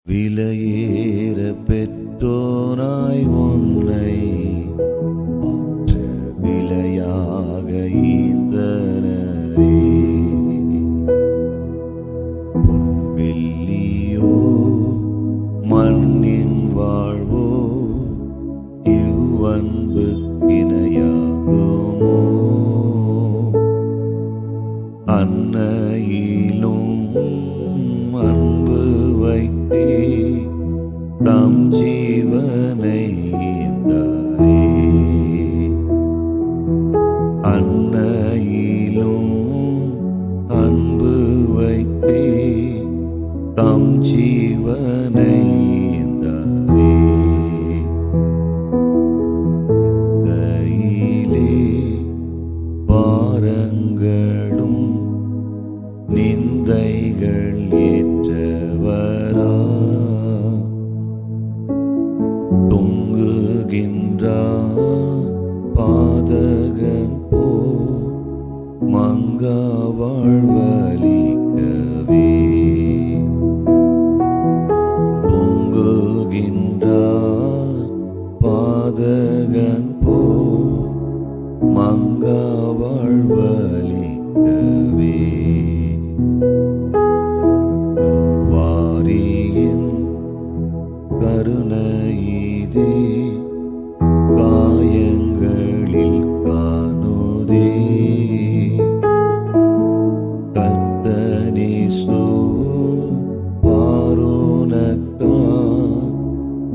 விலையேற பெற்றோனாய் உன்னை மாற்ற விலையாக ஈந்தனரே. பொன் வெள்ளியோ மண்ணின் வாழ்வோ இவ்வன்பு இணையாகுமோ? அன்னையிலும் அன்பு வைத்தே தம் ஜீவனை ஈந்தாரே. அன்னையிலும் அன்பு வைத்தே தம் ஜீவனை ஈந்தாரே. கையிலே பாரங்களும் நிந்தைகள் ஏற்றவரா தொங்குகின்றார் பாதகன் போ மங்கா வாழ்வலிக்கவே. தொங்குகின்றார் பாதகன் போ மங்கா வாழ்வலிக்கவே. கருணையிதே காயங்களில் காணுதே. கர்த்தனேசு பாரோனக்கா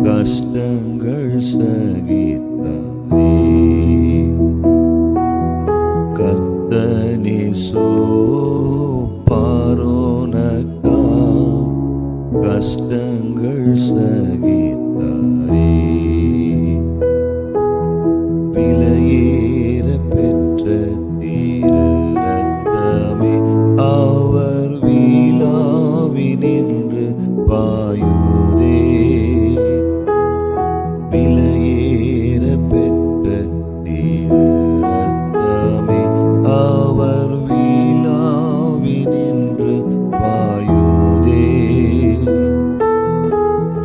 கஷ்டங்கள் சகித்தாரே. கர்த்தனேசு பாரோனக்கா கஷ்டங்கள் சகித்தாரே. விலையேற பெற்ற திரு ரத்தமே அவர் வீழாவினின்று பாயுதே. விலையேற பெற்ற திரு ரத்தமே அவர் வீழாவினின்று பாயுதே.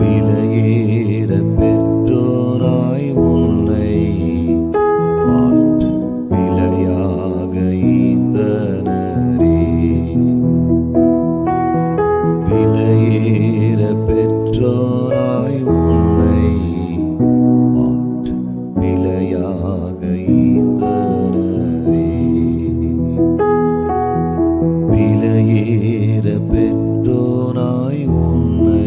விலையேற பெற்றோராய் உன்னை மாற்ற விலையாக ஈந்தனரே. விலையேற பெற்றோராய் உன்னை மாற்ற விலையாக ஈந்தனரே. விலையேற பெற்றோராய் உன்னை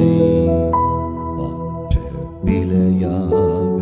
விலையாக